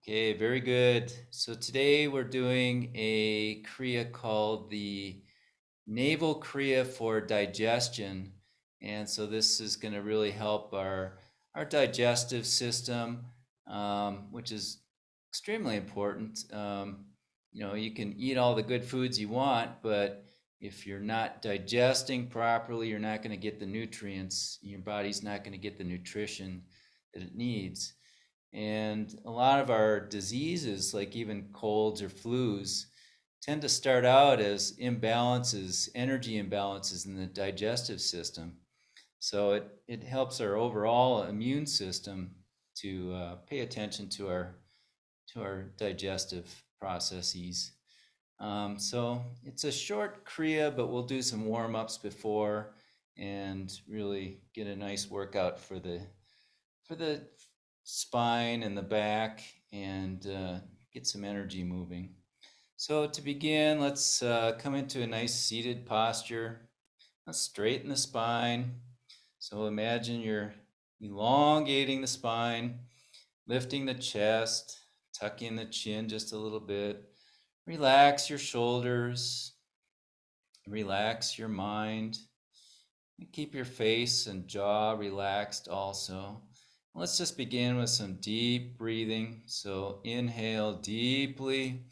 Okay, very good. So today we're doing a Kriya called the Navel Kriya for digestion. And so this is going to really help our digestive system, which is extremely important. You can eat all the good foods you want, but if you're not digesting properly, you're not going to get the nutrients. Your body's not going to get the nutrition that it needs. And a lot of our diseases, like even colds or flus, tend to start out as imbalances, energy imbalances in the digestive system. So it helps our overall immune system to pay attention to our digestive processes. So it's a short Kriya, but we'll do some warm ups before and really get a nice workout for the spine and the back and get some energy moving. So to begin, let's come into a nice seated posture. Let's straighten the spine. So imagine you're elongating the spine, lifting the chest, tucking the chin just a little bit. Relax your shoulders, relax your mind. And keep your face and jaw relaxed also. Let's just begin with some deep breathing. So inhale deeply.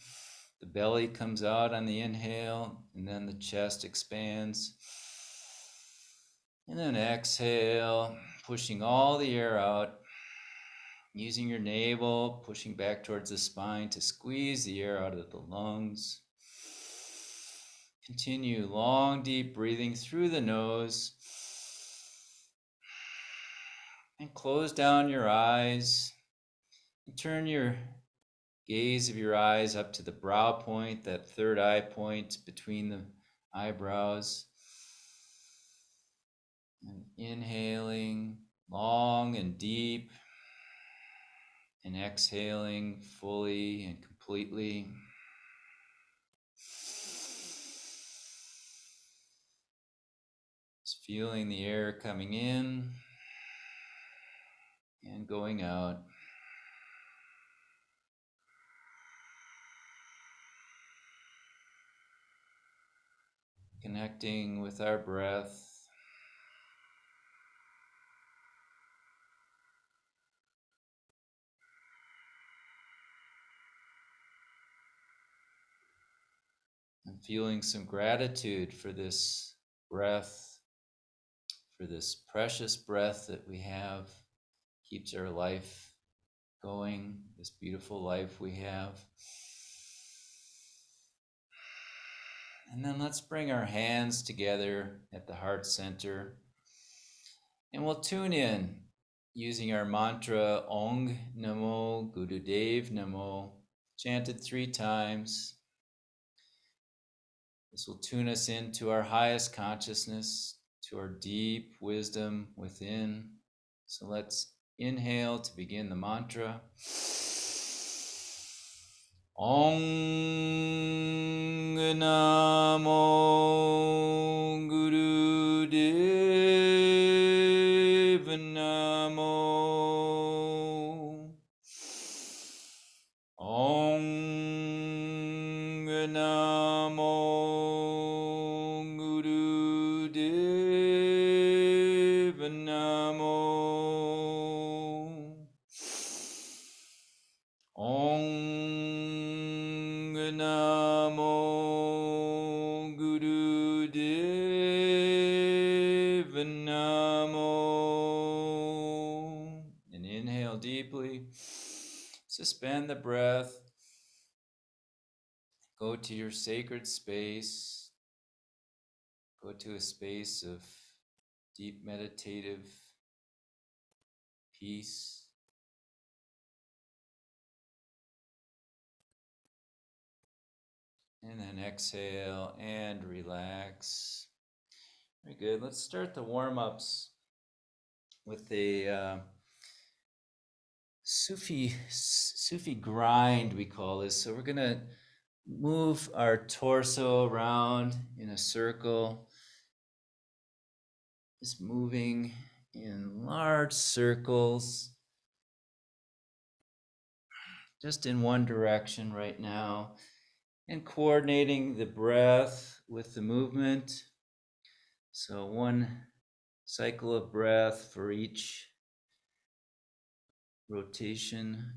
The belly comes out on the inhale, and then the chest expands. And then exhale, pushing all the air out. Using your navel, pushing back towards the spine to squeeze the air out of the lungs. Continue long, deep breathing through the nose. And close down your eyes. And turn your gaze of your eyes up to the brow point, that third eye point between the eyebrows. And inhaling long and deep. And exhaling fully and completely. Just feeling the air coming in and going out. Connecting with our breath. And feeling some gratitude for this breath, for this precious breath that we have, keeps our life going, this beautiful life we have. And then let's bring our hands together at the heart center. And we'll tune in using our mantra Ong Namo Gurudev Namo, chanted 3 times. This will tune us into our highest consciousness, to our deep wisdom within. So let's inhale to begin the mantra. Ong Namo Gurudev Namo. Ong Namo Gurudev Namo. Ong Namo Gurudev Namo. And inhale deeply. Suspend the breath. Go to your sacred space. Go to a space of deep meditative peace. And then exhale and relax. Very good. Let's start the warm-ups with a Sufi grind, we call this. So we're going to move our torso around in a circle, just moving in large circles. just in one direction right now, and coordinating the breath with the movement. So one cycle of breath for each rotation.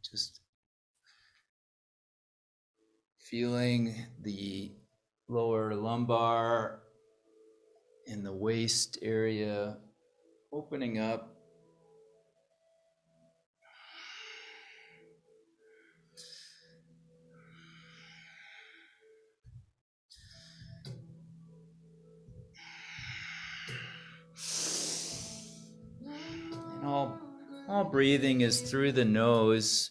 Just feeling the lower lumbar and the waist area opening up. And all breathing is through the nose.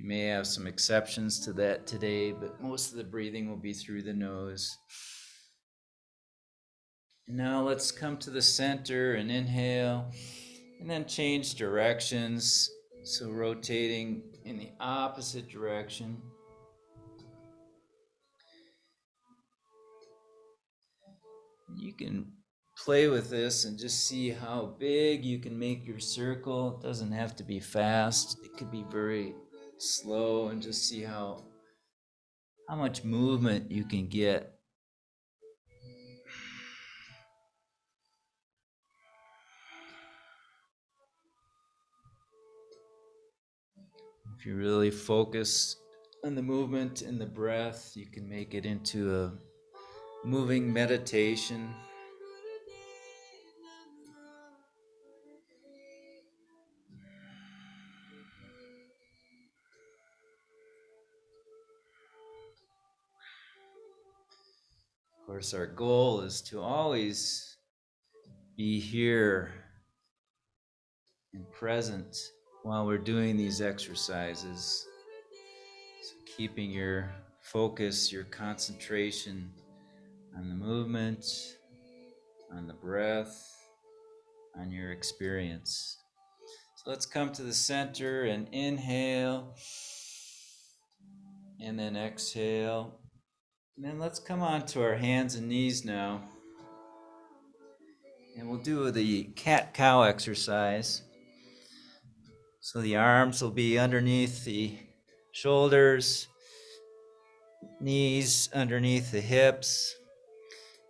You may have some exceptions to that today, but most of the breathing will be through the nose. And now let's come to the center and inhale, and then change directions. So rotating in the opposite direction. You can play with this and just see how big you can make your circle. It doesn't have to be fast. It could be very slow, and just see how much movement you can get. If you really focus on the movement and the breath, you can make it into a moving meditation. Of course, our goal is to always be here and present while we're doing these exercises. So keeping your focus, your concentration on the movement, on the breath, on your experience. So let's come to the center and inhale, and then exhale. And then let's come on to our hands and knees now. And we'll do the cat-cow exercise. So the arms will be underneath the shoulders, knees underneath the hips.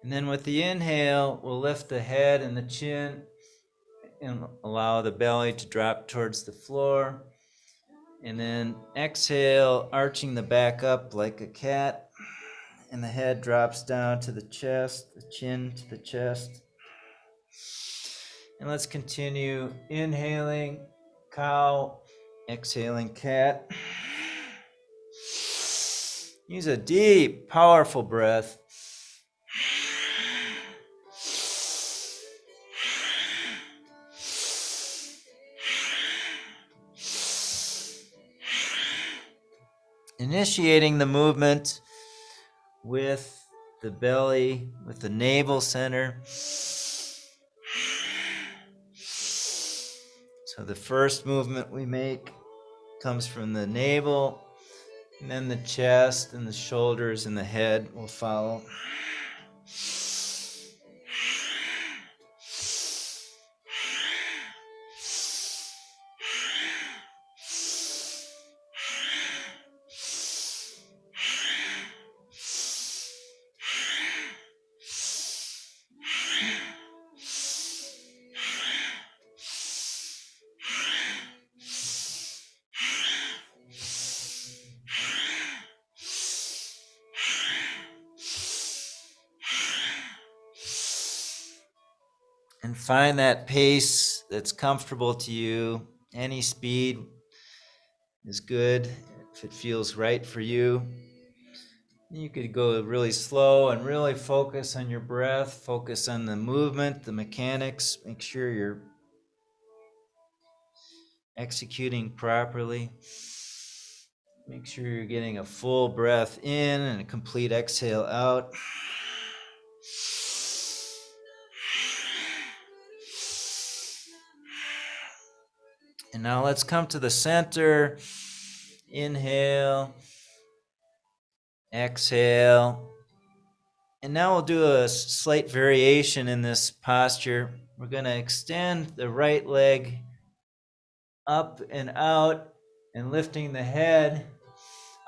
And then with the inhale, we'll lift the head and the chin and allow the belly to drop towards the floor. And then exhale, arching the back up like a cat. And the head drops down to the chest, the chin to the chest. And let's continue inhaling cow, exhaling cat. Use a deep, powerful breath. Initiating the movement with the belly, with the navel center. So the first movement we make comes from the navel, and then the chest and the shoulders and the head will follow. And find that pace that's comfortable to you. Any speed is good if it feels right for you. You could go really slow and really focus on your breath, focus on the movement, the mechanics, make sure you're executing properly. Make sure you're getting a full breath in and a complete exhale out. And now let's come to the center. Inhale, exhale. And now we'll do a slight variation in this posture. We're going to extend the right leg up and out and lifting the head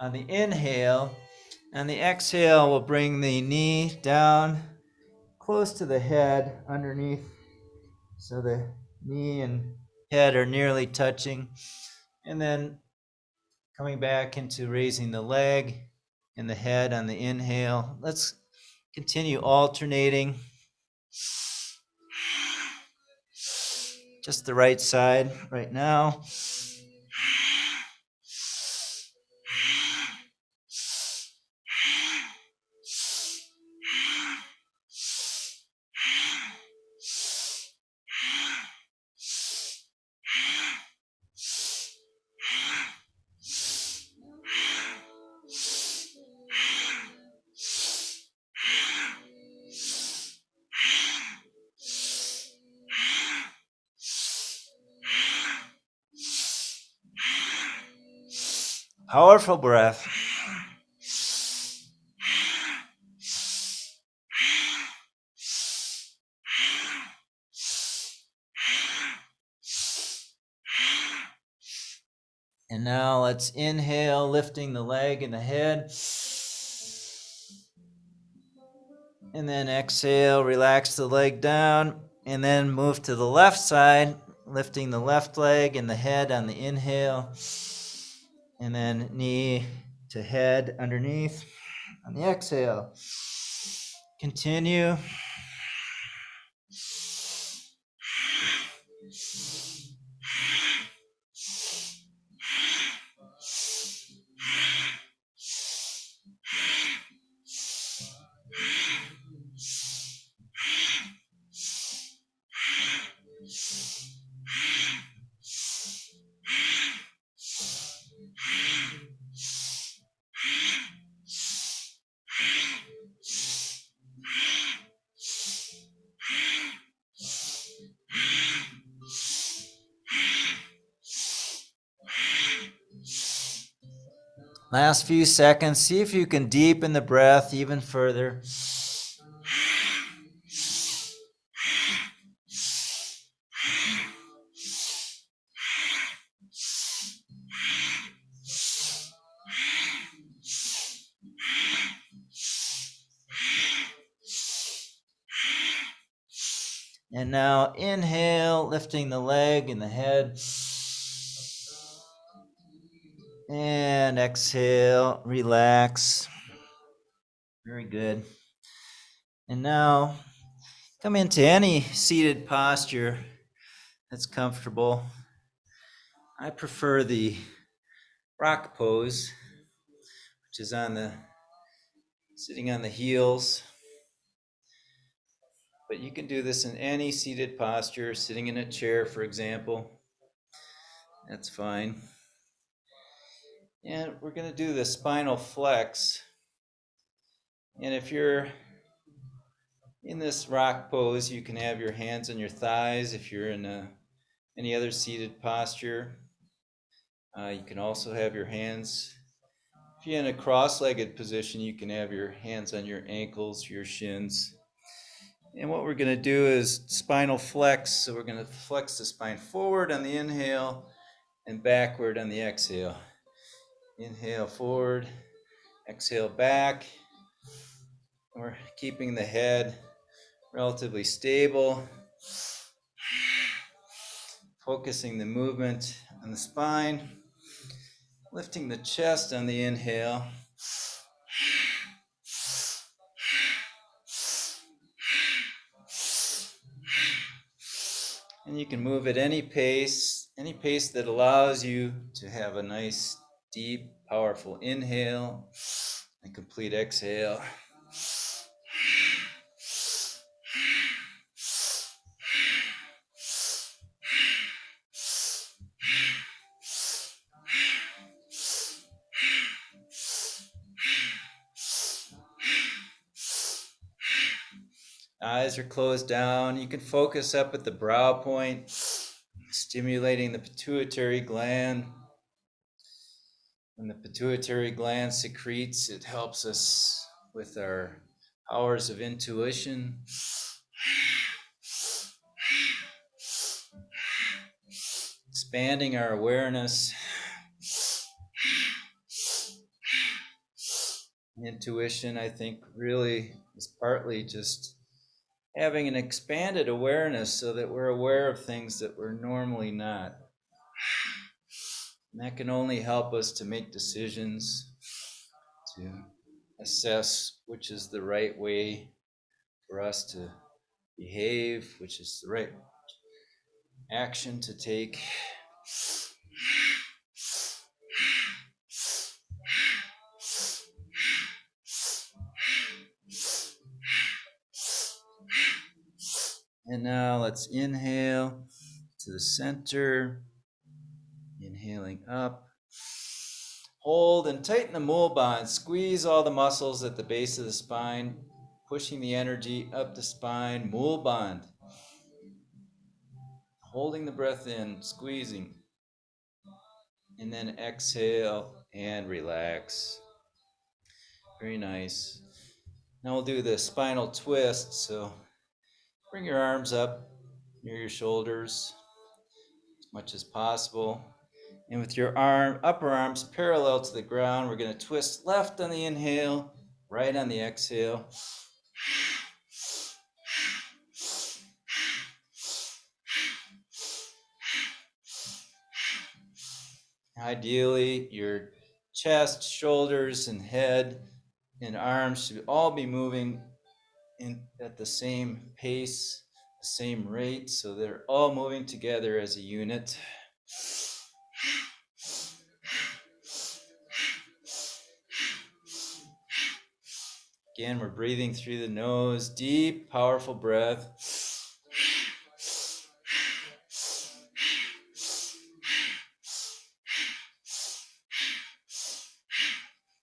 on the inhale. On the exhale, we'll bring the knee down close to the head underneath so the knee and head are nearly touching. And then coming back into raising the leg and the head on the inhale. Let's continue alternating. Just the right side right now. Powerful breath. And now let's inhale, lifting the leg and the head. And then exhale, relax the leg down. And then move to the left side, lifting the left leg and the head on the inhale. And then knee to head underneath on the exhale. Continue. Last few seconds. See if you can deepen the breath even further. And now inhale, lifting the leg and the head. And exhale, relax. Very good. And now come into any seated posture that's comfortable. I prefer the rock pose, which is sitting on the heels. But you can do this in any seated posture, sitting in a chair, for example. That's fine. And we're going to do the spinal flex. And if you're in this rock pose, you can have your hands on your thighs. If you're in any other seated posture, you can also have your hands. If you're in a cross-legged position, you can have your hands on your ankles, your shins. And what we're going to do is spinal flex. So we're going to flex the spine forward on the inhale and backward on the exhale. Inhale forward, exhale back. We're keeping the head relatively stable, focusing the movement on the spine, lifting the chest on the inhale. And you can move at any pace that allows you to have a nice, deep, powerful inhale and complete exhale. Eyes are closed down. You can focus up at the brow point. stimulating the pituitary gland. When the pituitary gland secretes, it helps us with our powers of intuition. Expanding our awareness. Intuition, I think, really is partly just having an expanded awareness so that we're aware of things that we're normally not. And that can only help us to make decisions, to assess which is the right way for us to behave, which is the right action to take. And now let's inhale to the center, inhaling up. Hold and tighten the mul band. Squeeze all the muscles at the base of the spine, pushing the energy up the spine. Mul band. Holding the breath in, squeezing. And then exhale and relax. Very nice. Now we'll do the spinal twist. So bring your arms up near your shoulders as much as possible. And with your upper arms parallel to the ground, we're going to twist left on the inhale, right on the exhale. Ideally, your chest, shoulders, and head and arms should all be moving at the same pace, the same rate, so they're all moving together as a unit. Again, we're breathing through the nose, deep, powerful breath.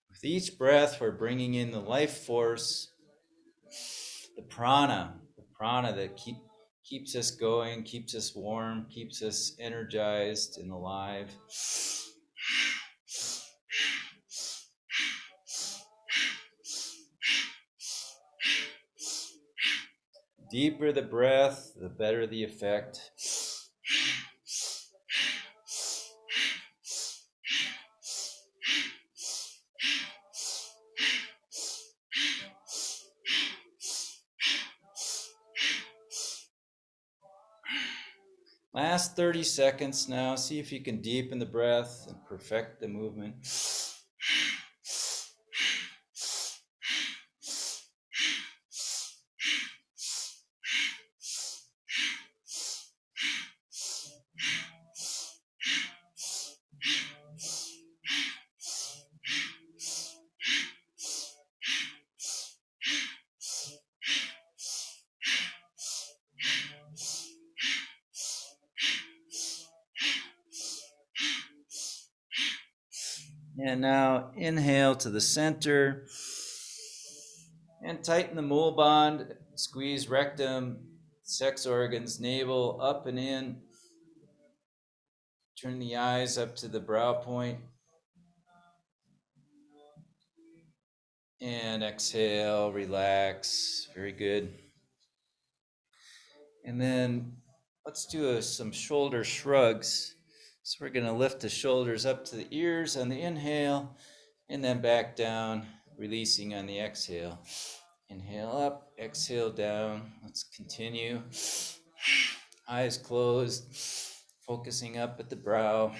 With each breath, we're bringing in the life force, the prana that keeps us going, keeps us warm, keeps us energized and alive. Deeper the breath, the better the effect. Last 30 seconds now. See if you can deepen the breath and perfect the movement. And now inhale to the center and tighten the mul band. Squeeze rectum, sex organs, navel up and in. Turn the eyes up to the brow point. And exhale, relax. Very good. And then let's do some shoulder shrugs. So we're going to lift the shoulders up to the ears on the inhale, and then back down, releasing on the exhale. Inhale up, exhale down. Let's continue. Eyes closed, focusing up at the brow.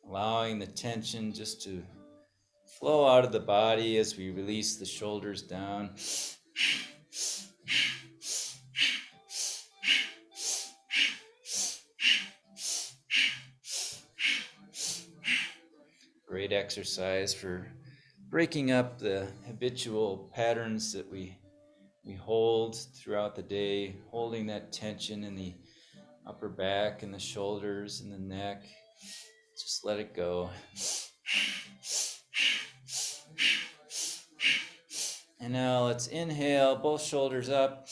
Allowing the tension just to flow out of the body as we release the shoulders down. Great exercise for breaking up the habitual patterns that we hold throughout the day, holding that tension in the upper back and the shoulders and the neck. Just let it go. And now let's inhale, both shoulders up,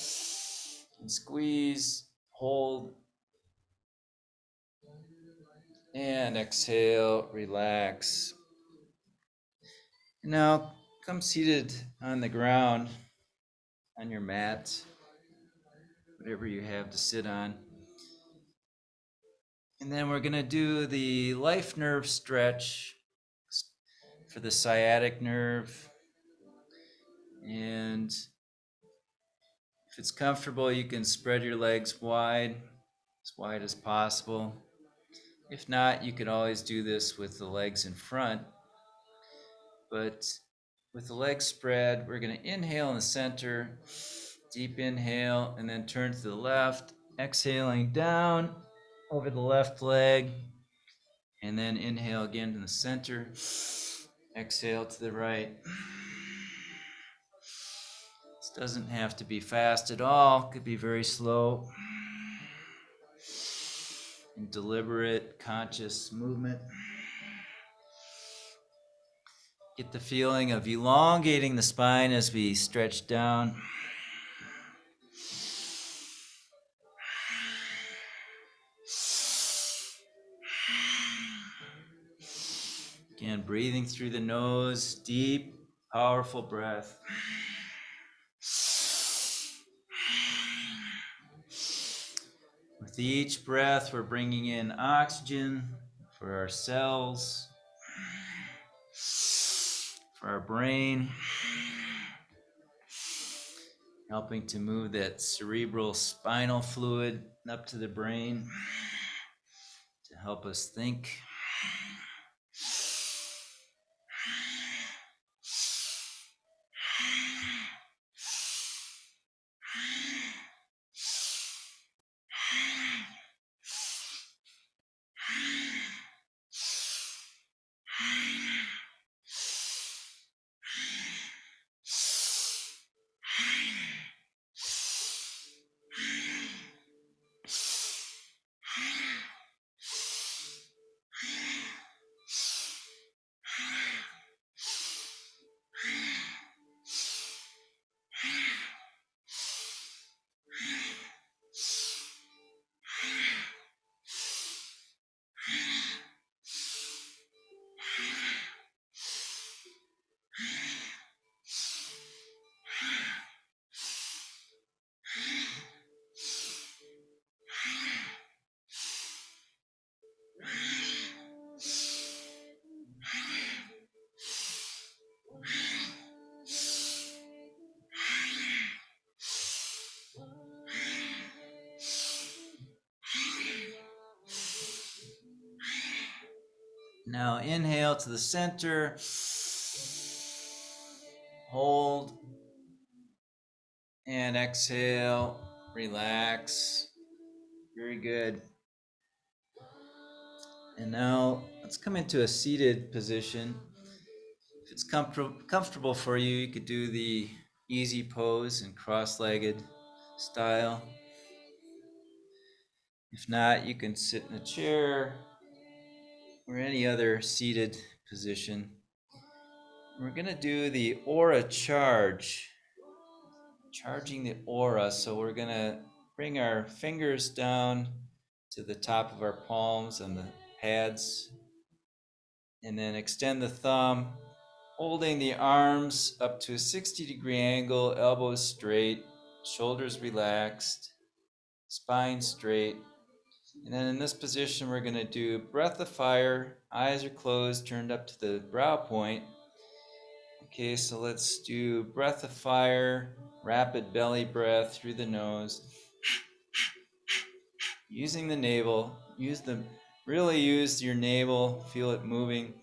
and squeeze, hold, and exhale, relax. Now come seated on the ground, on your mat, whatever you have to sit on. And then we're going to do the life nerve stretch for the sciatic nerve. And if it's comfortable, you can spread your legs wide as possible. If not, you could always do this with the legs in front. But with the legs spread, we're going to inhale in the center, deep inhale, and then turn to the left, exhaling down over the left leg, and then inhale again in the center, exhale to the right. This doesn't have to be fast at all, it could be very slow and deliberate, conscious movement. Get the feeling of elongating the spine as we stretch down. Again, breathing through the nose, deep, powerful breath. With each breath, we're bringing in oxygen for our cells, for our brain, helping to move that cerebral spinal fluid up to the brain to help us think. Now inhale to the center, hold, and exhale, relax. Very good. And now let's come into a seated position. If it's comfortable for you, you could do the easy pose and cross-legged style. If not, you can sit in a chair or any other seated position. We're going to do the aura charge, charging the aura. So we're going to bring our fingers down to the top of our palms and the pads, and then extend the thumb, holding the arms up to a 60-degree angle, elbows straight, shoulders relaxed, spine straight. And then in this position, we're going to do breath of fire. Eyes are closed, turned up to the brow point. Okay, so let's do breath of fire, rapid belly breath through the nose. Using the navel, really use your navel, feel it moving.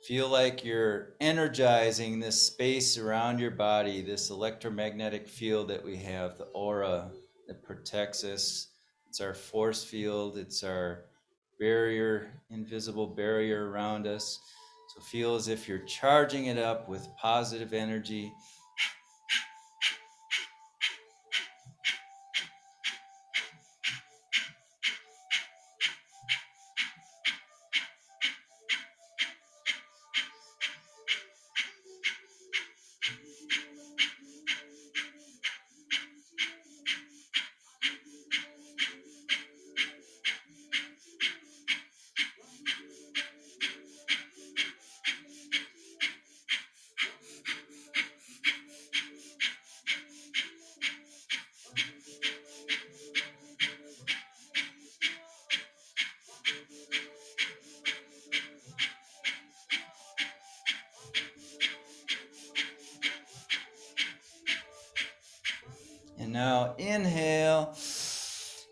Feel like you're energizing this space around your body, this electromagnetic field that we have, the aura that protects us. It's our force field, it's our barrier, invisible barrier around us. So feel as if you're charging it up with positive energy. And now inhale,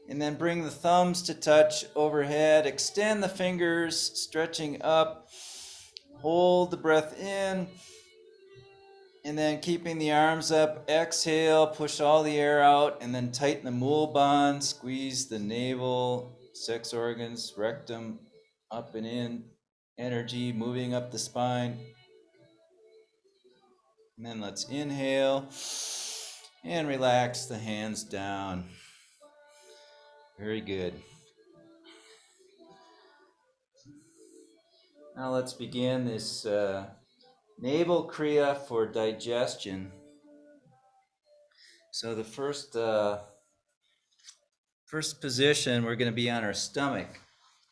and then bring the thumbs to touch overhead. Extend the fingers, stretching up. Hold the breath in, and then keeping the arms up. Exhale, push all the air out, and then tighten the mul band. Squeeze the navel, sex organs, rectum, up and in. Energy moving up the spine. And then let's inhale and relax the hands down. Very good. Now let's begin this Navel Kriya for digestion. So the first position, we're going to be on our stomach.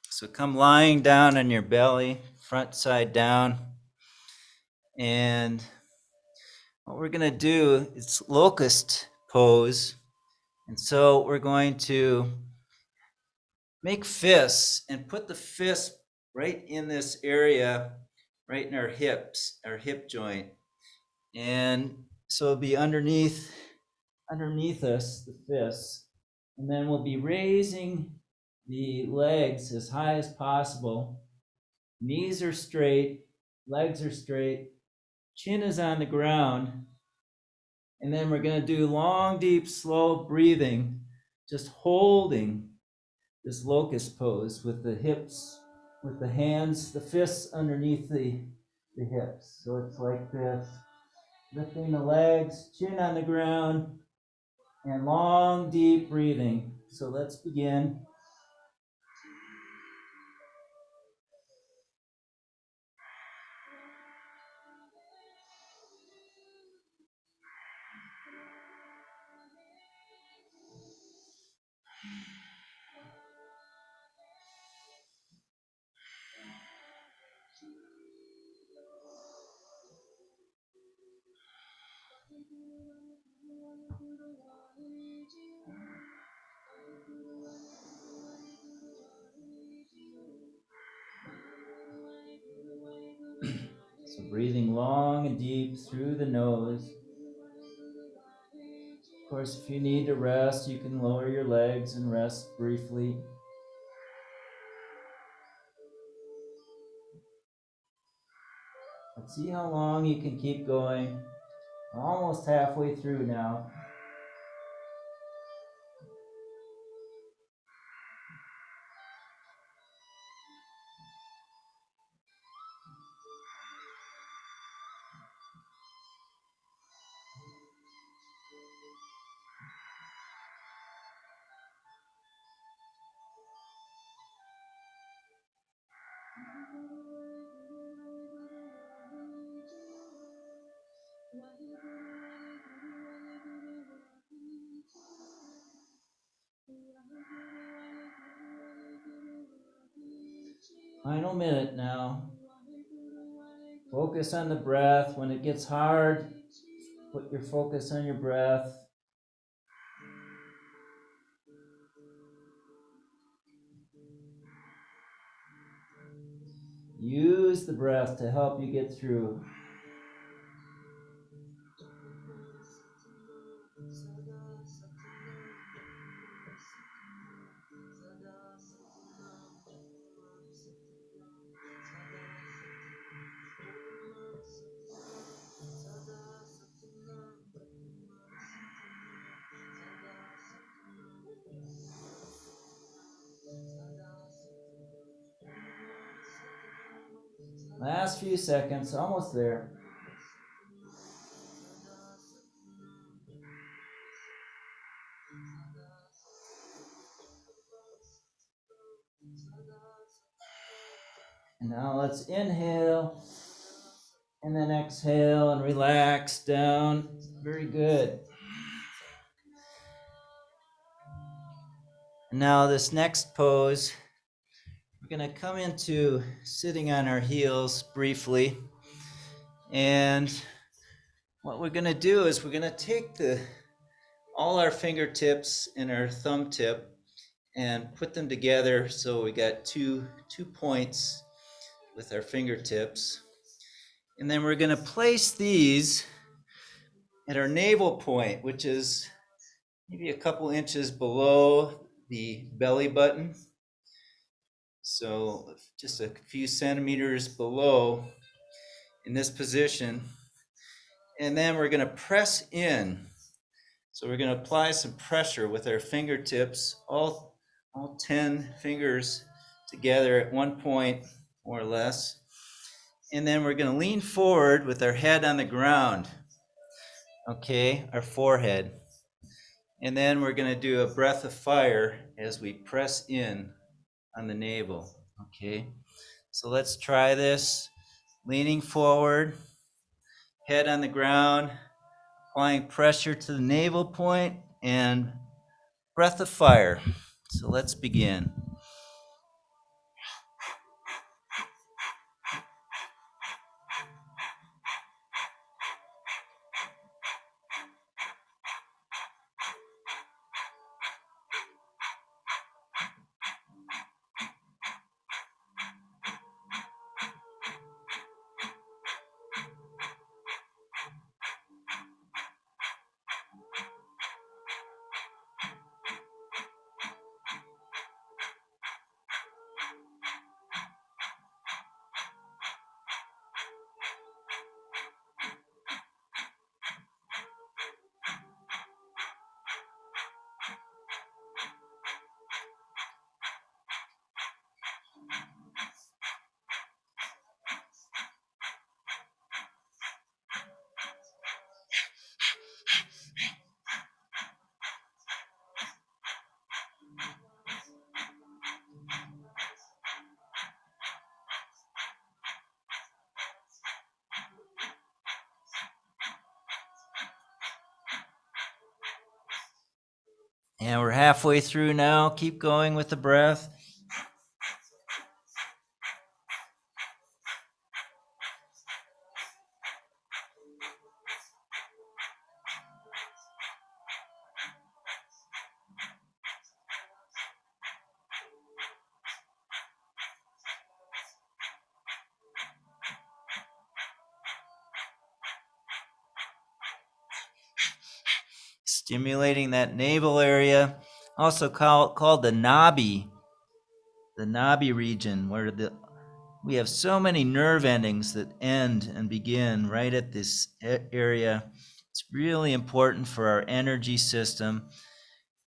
So come lying down on your belly, front side down. And what we're going to do is Locust Pose. And so we're going to make fists and put the fist right in this area, right in our hips, our hip joint. And so it'll be underneath us, the fists. And then we'll be raising the legs as high as possible. Knees are straight, legs are straight, chin is on the ground. And then we're going to do long, deep, slow breathing, just holding this locust pose with the hips, with the hands, the fists underneath the hips. So it's like this, lifting the legs, chin on the ground, and long, deep breathing. So let's begin. So breathing long and deep through the nose. Of course, if you need to rest, you can lower your legs and rest briefly. Let's see how long you can keep going. We're almost halfway through now. Final minute now. Focus on the breath. When it gets hard, put your focus on your breath. Use the breath to help you get through. Last few seconds, almost there. And now let's inhale and then exhale and relax down. Very good. And now this next pose, we're going to come into sitting on our heels briefly. And what we're going to do is we're going to take all our fingertips and our thumb tip and put them together so we got two points with our fingertips. And then we're going to place these at our navel point, which is maybe a couple inches below the belly button. So just a few centimeters below in this position. And then we're going to press in. So we're going to apply some pressure with our fingertips, all 10 fingers together at one point, more or less. And then we're going to lean forward with our head on the ground. Okay, our forehead. And then we're going to do a breath of fire as we press in on the navel. Okay, so let's try this. Leaning forward, head on the ground, applying pressure to the navel point, and breath of fire. So let's begin. And we're halfway through now. Keep going with the breath. Stimulating that navel area, also called the nabi region, where we have so many nerve endings that end and begin right at this area. It's really important for our energy system.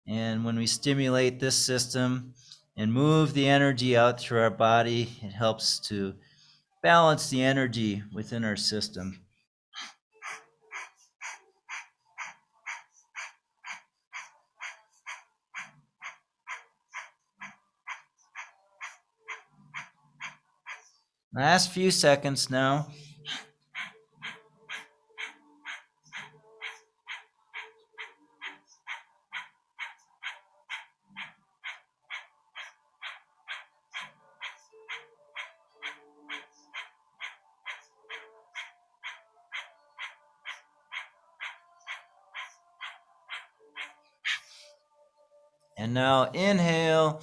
And when we stimulate this system and move the energy out through our body, it helps to balance the energy within our system. Last few seconds now. And now inhale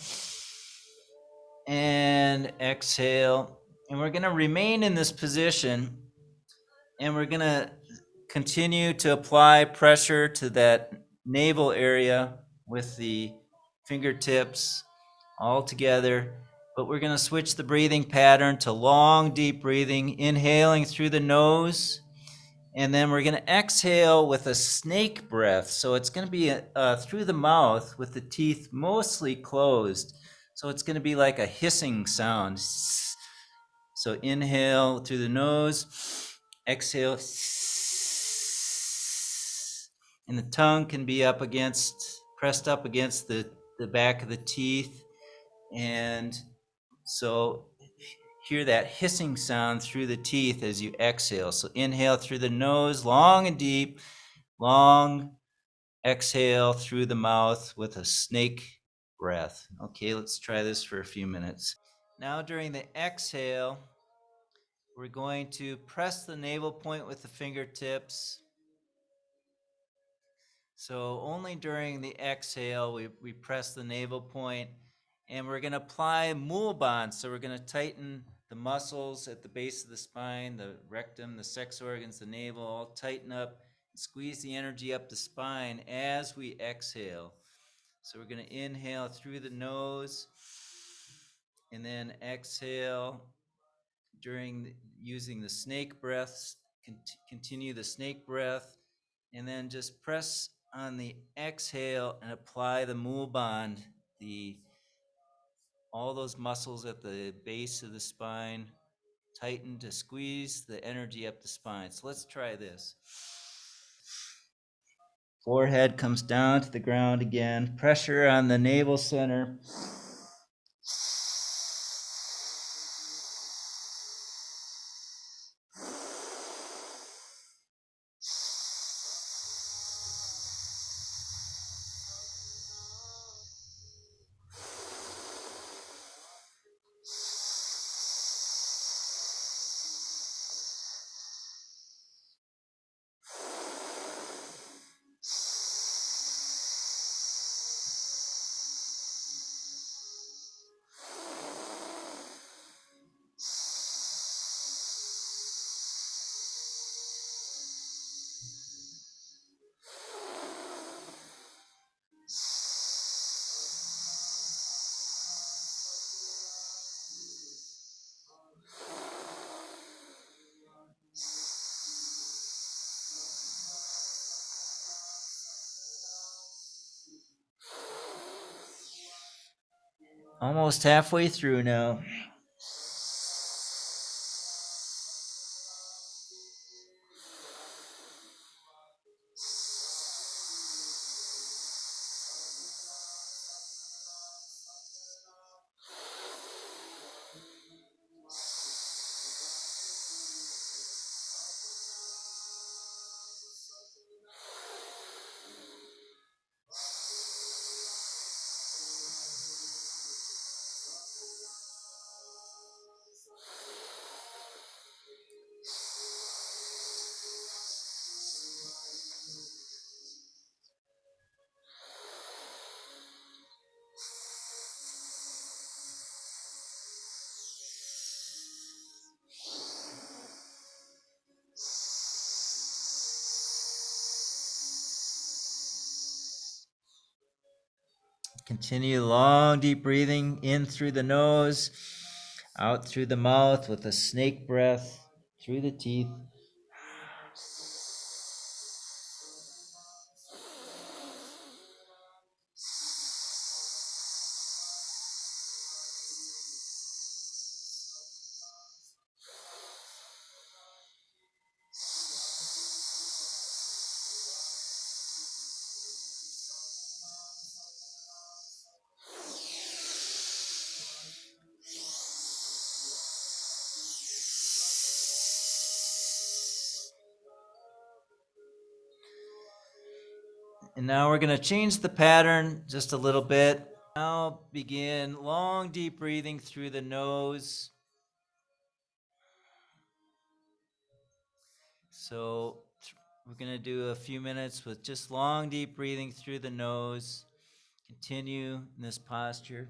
and exhale. And we're going to remain in this position, and we're going to continue to apply pressure to that navel area with the fingertips all together. But we're going to switch the breathing pattern to long, deep breathing, inhaling through the nose. And then we're going to exhale with a snake breath. So it's going to be through the mouth with the teeth mostly closed. So it's going to be like a hissing sound. So inhale through the nose, exhale, and the tongue can be pressed up against the back of the teeth. And so hear that hissing sound through the teeth as you exhale. So inhale through the nose, long and deep, long exhale through the mouth with a snake breath. Okay, let's try this for a few minutes. Now during the exhale, we're going to press the navel point with the fingertips. So only during the exhale, we press the navel point, and we're going to apply Mulban. So we're going to tighten the muscles at the base of the spine, the rectum, the sex organs, the navel, all tighten up, squeeze the energy up the spine as we exhale. So we're going to inhale through the nose, and then exhale using the snake breaths. Continue the snake breath, and then just press on the exhale and apply the Mulban, all those muscles at the base of the spine, tighten to squeeze the energy up the spine. So let's try this. Forehead comes down to the ground again. Pressure on the navel center. Almost halfway through now. Continue long, deep breathing in through the nose, out through the mouth with a snake breath through the teeth. And now we're going to change the pattern just a little bit. Now begin long, deep breathing through the nose. So we're going to do a few minutes with just long, deep breathing through the nose. Continue in this posture.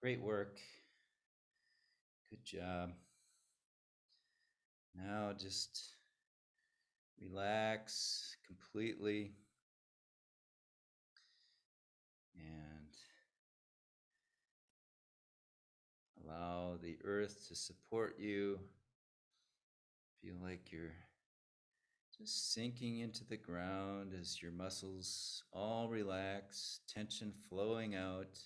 Great work. Good job. Now just relax completely and allow the earth to support you. Feel like you're just sinking into the ground as your muscles all relax, tension flowing out.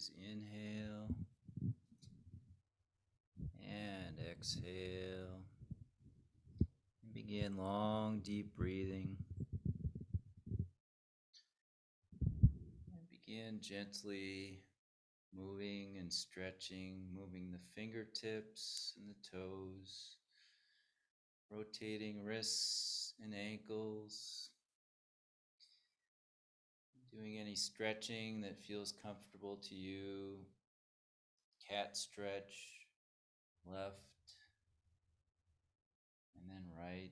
Please inhale and exhale. And begin long, deep breathing. And begin gently moving and stretching, moving the fingertips and the toes, rotating wrists and ankles, doing any stretching that feels comfortable to you. Cat stretch, left and then right.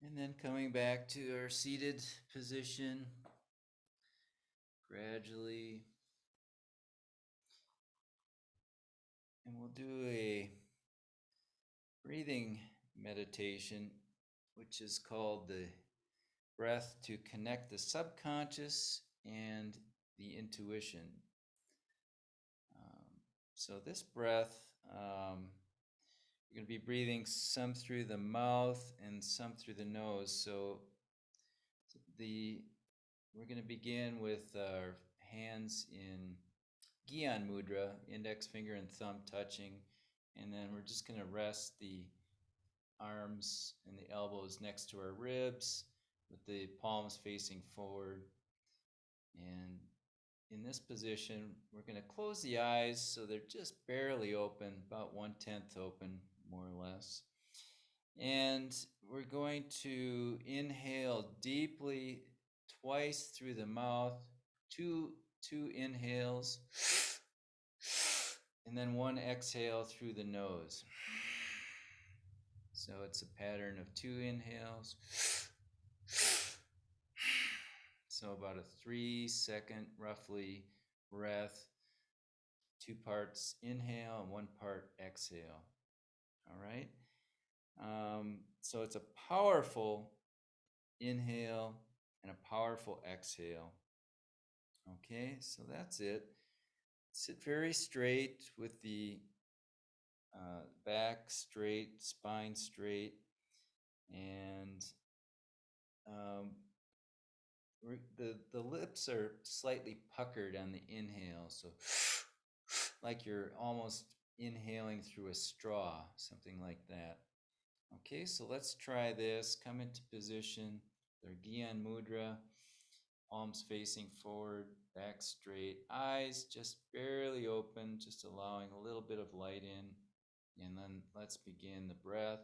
And then coming back to our seated position, gradually. And we'll do a breathing meditation, which is called the breath to connect the subconscious and the intuition. So this breath, you're going to be breathing some through the mouth and some through the nose. So we're going to begin with our hands in Gyan Mudra, index finger and thumb touching, and then we're just going to rest the arms and the elbows next to our ribs with the palms facing forward. And in this position, we're going to close the eyes so they're just barely open, about 1/10 open, more or less. And we're going to inhale deeply twice through the mouth, two inhales, and then one exhale through the nose. So it's a pattern of 2 inhales. So about a 3-second, roughly, breath. 2 parts inhale and 1 part exhale. All right. So it's a powerful inhale and a powerful exhale. Okay, so that's it. Sit very straight with the back straight, spine straight, and the lips are slightly puckered on the inhale, so like you're almost inhaling through a straw, something like that. Okay, so let's try this. Come into position, their Gyan Mudra, palms facing forward, back straight, eyes just barely open, just allowing a little bit of light in. And then let's begin the breath.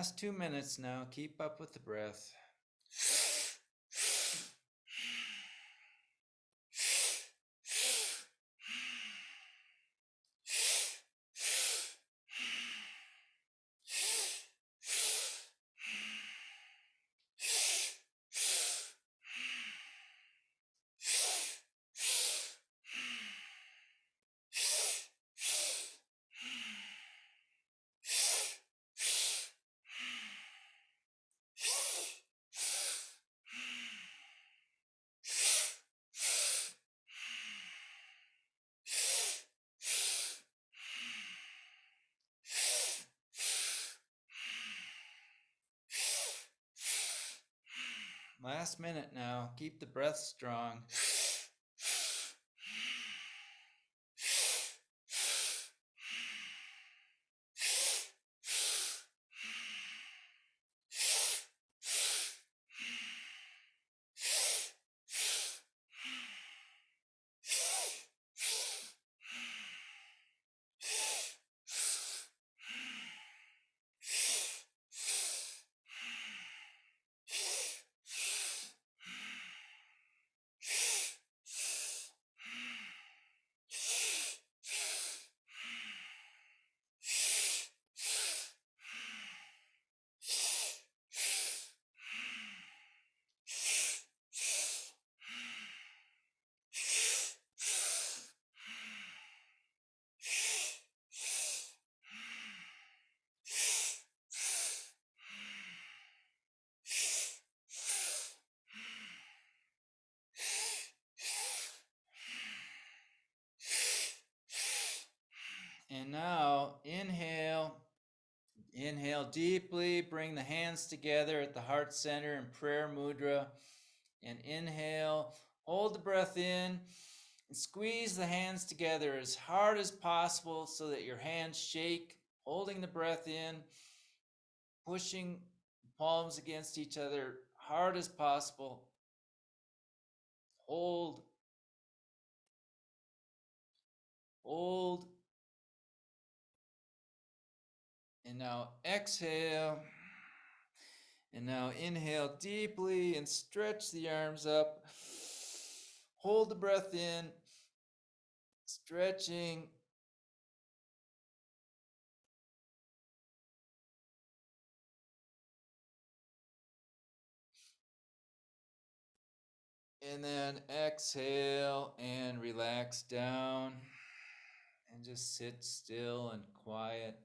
Last 2 minutes now. Keep up with the breath. Last minute now. Keep the breath strong. And now inhale. Inhale deeply. Bring the hands together at the heart center in prayer mudra. And inhale. Hold the breath in. And squeeze the hands together as hard as possible so that your hands shake. Holding the breath in. Pushing palms against each other hard as possible. Hold. Hold. And now exhale. And now inhale deeply and stretch the arms up. Hold the breath in. Stretching. And then exhale and relax down. And just sit still and quiet.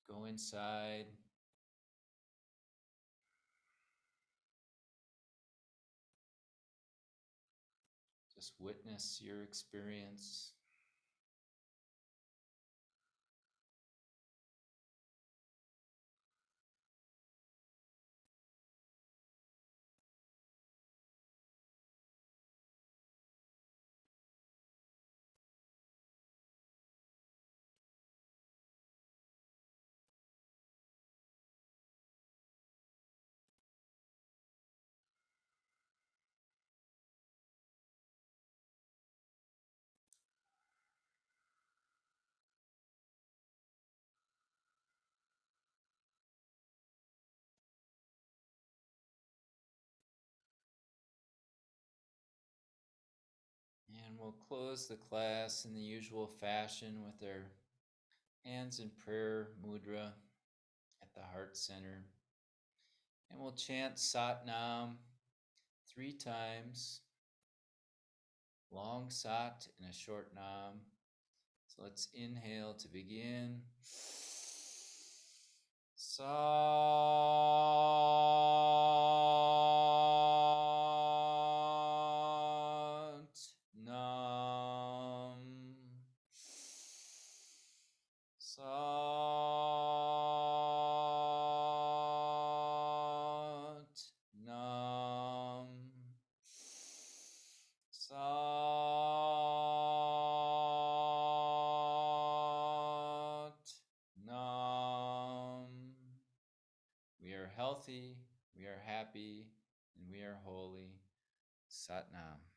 Go inside. Just witness your experience. And we'll close the class in the usual fashion with our hands in prayer mudra at the heart center. And we'll chant Sat Nam 3 times. Long Sat and a short Nam. So let's inhale to begin. Sat Nam. Sat Nam. Sat Nam. We are healthy, we are happy, and we are holy. Sat Nam.